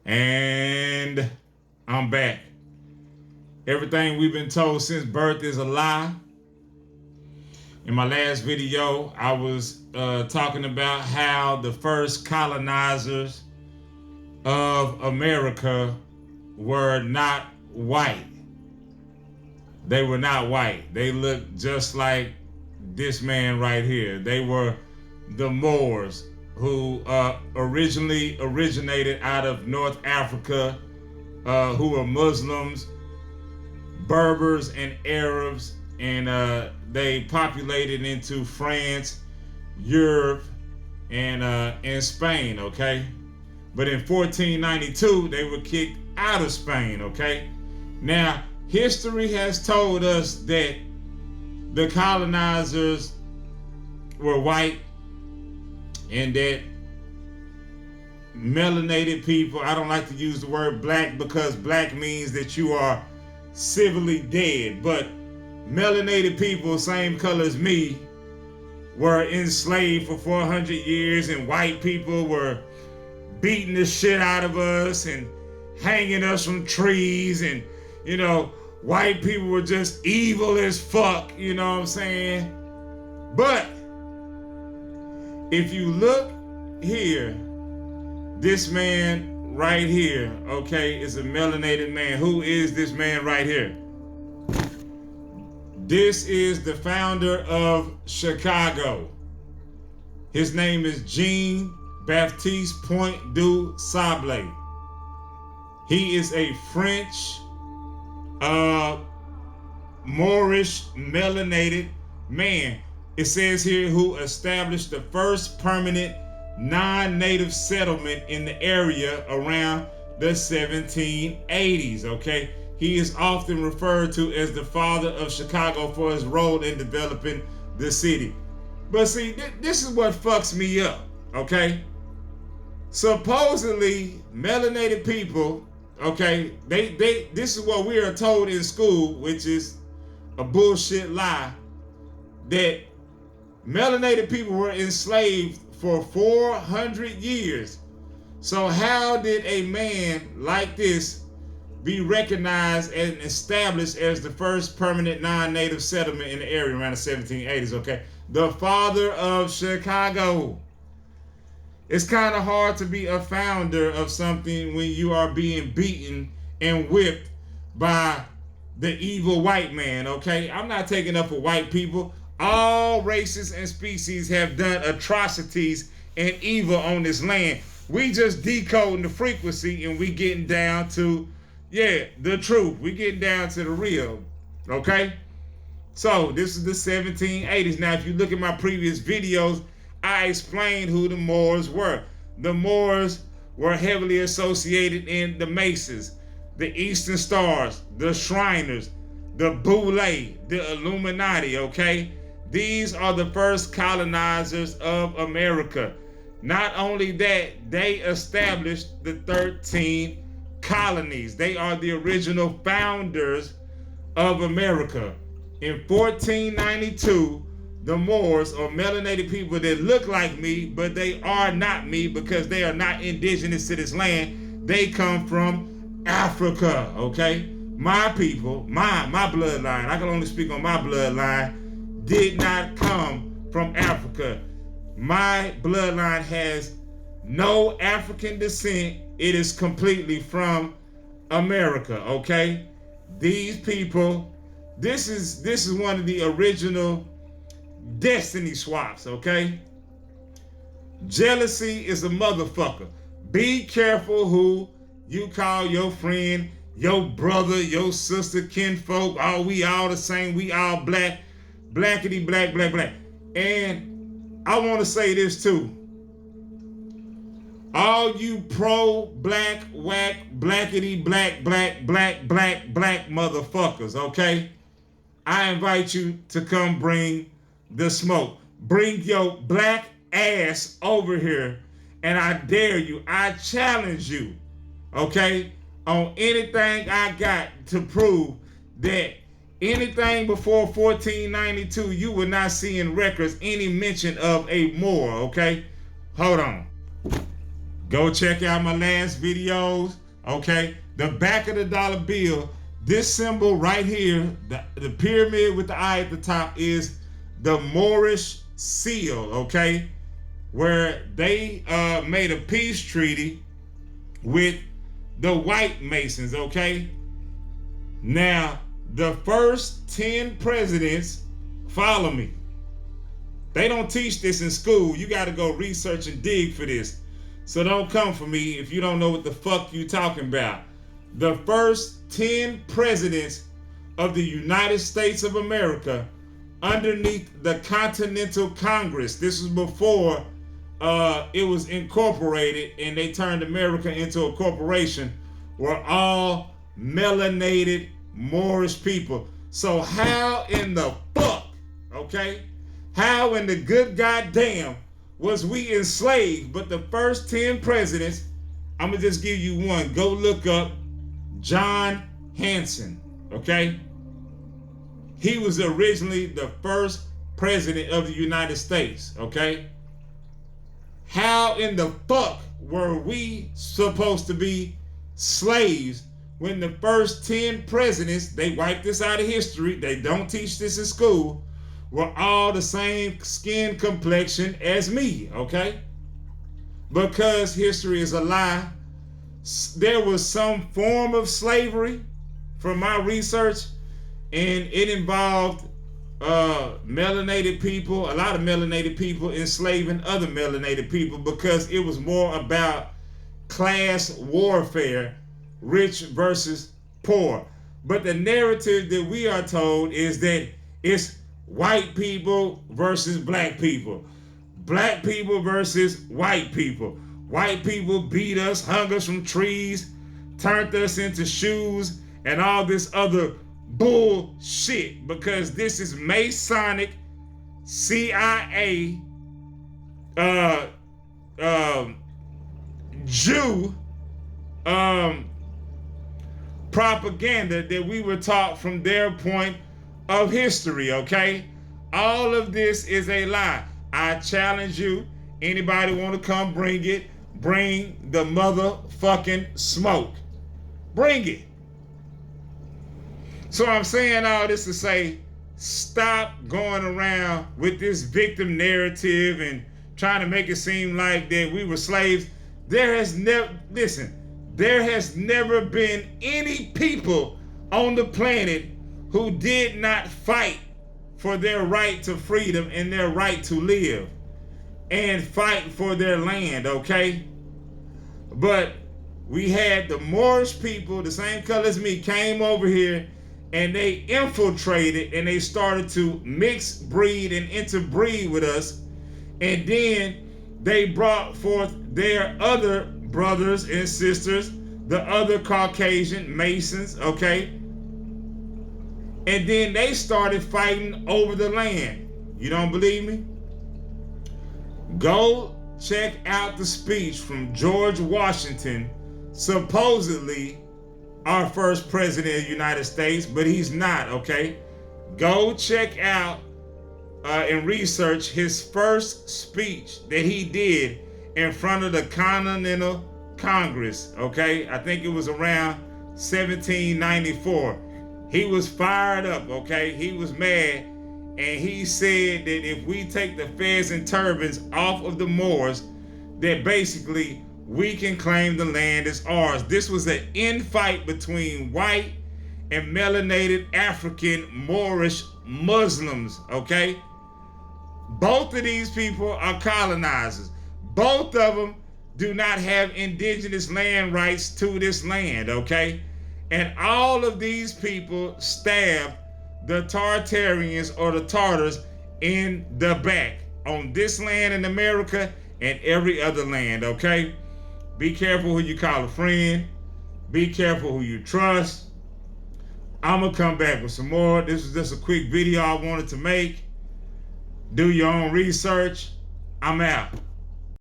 And I'm back. Everything we've been told since birth is a lie. In my last video, I was talking about how the first colonizers of America were not white. They were not white. They looked just like this man right here. They were the Moors, who originally originated out of North Africa, who were Muslims, Berbers, and Arabs, and they populated into France, Europe, and Spain, okay? But in 1492, they were kicked out of Spain, okay? Now, history has told us that the colonizers were white and that melanated people, I don't like to use the word black because black means that you are civilly dead, but melanated people, same color as me, were enslaved for 400 years, and white people were beating the shit out of us and hanging us from trees, and you know, white people were just evil as fuck, you know what I'm saying? But if you look here, this man right here, okay, is a melanated man. Who is this man right here? This is the founder of Chicago. His name is Jean-Baptiste Point du Sable. He is a French, Moorish, melanated man. It says here who established the first permanent non-native settlement in the area around the 1780s, okay? He is often referred to as the father of Chicago for his role in developing the city. But see, this is what fucks me up, okay? Supposedly, melanated people, okay, this is what we are told in school, which is a bullshit lie, that melanated people were enslaved for 400 years. So how did a man like this be recognized and established as the first permanent non-native settlement in the area around the 1780s, okay? The father of Chicago. It's kind of hard to be a founder of something when you are being beaten and whipped by the evil white man, okay? I'm not taking up for white people. All races and species have done atrocities and evil on this land. We just decoding the frequency and we getting down to, the truth. We getting down to the real, okay? So this is the 1780s. Now, if you look at my previous videos, I explained who the Moors were. The Moors were heavily associated in the Masons, the Eastern Stars, the Shriners, the Boule, the Illuminati, okay? These are the first colonizers of America. Not only that, they established the 13 colonies. They are the original founders of America. In 1492, the Moors, or melanated people that look like me, but they are not me because they are not indigenous to this land. They come from Africa, okay? My people, my bloodline, I can only speak on my bloodline, did not come from Africa. My bloodline has no African descent. It is completely from America, okay? These people, this is one of the original destiny swaps, okay? Jealousy is a motherfucker. Be careful who you call your friend, your brother, your sister, kinfolk. We all the same. We all black. Blackity black, black, black. And I want to say this too. All you pro-black, whack, blackity black, black, black, black, black motherfuckers, okay? I invite you to come bring the smoke. Bring your black ass over here, and I dare you, I challenge you, okay, on anything I got to prove that anything before 1492, you will not see in records any mention of a Moor, okay? Hold on. Go check out my last videos, okay? The back of the dollar bill, this symbol right here, the pyramid with the eye at the top, is the Moorish seal, okay? Where they made a peace treaty with the white Masons, okay? Now, the first 10 presidents, follow me. They don't teach this in school. You got to go research and dig for this. So don't come for me if you don't know what the fuck you talking about. The first 10 presidents of the United States of America underneath the Continental Congress. This was before it was incorporated and they turned America into a corporation, were all melanated Moorish people. So how in the fuck, okay? How in the good goddamn was we enslaved? But the first 10 presidents, I'm gonna just give you one. Go look up John Hanson, okay? He was originally the first president of the United States, okay? How in the fuck were we supposed to be slaves when the first 10 presidents, they wiped this out of history, they don't teach this in school, were all the same skin complexion as me, okay? Because history is a lie. There was some form of slavery from my research, and it involved melanated people, a lot of melanated people enslaving other melanated people, because it was more about class warfare, rich versus poor. But the narrative that we are told is that it's white people versus black people versus white people. White people beat us, hung us from trees, turned us into shoes, and all this other bullshit, because this is Masonic, CIA, Jew propaganda that we were taught from their point of history, okay? All of this is a lie. I challenge you. Anybody want to come bring it? Bring the motherfucking smoke. Bring it. So I'm saying all this to say, stop going around with this victim narrative and trying to make it seem like that we were slaves. There has never been any people on the planet who did not fight for their right to freedom and their right to live and fight for their land, okay? But we had the Moorish people, the same color as me, came over here and they infiltrated and they started to mix breed and interbreed with us. And then they brought forth their other brothers and sisters, the other Caucasian Masons, okay? And then they started fighting over the land. You don't believe me? Go check out the speech from George Washington, supposedly our first president of the United States, but he's not, okay? Go check out and research his first speech that he did in front of the Continental Congress, okay? I think it was around 1794. He was fired up, okay? He was mad, and he said that if we take the fez and turbans off of the Moors, that basically we can claim the land as ours. This was an infight between white and melanated African Moorish Muslims, okay? Both of these people are colonizers. Both of them do not have indigenous land rights to this land, okay? And all of these people stabbed the Tartarians or the Tartars in the back on this land in America and every other land, okay? Be careful who you call a friend. Be careful who you trust. I'm going to come back with some more. This is just a quick video I wanted to make. Do your own research. I'm out.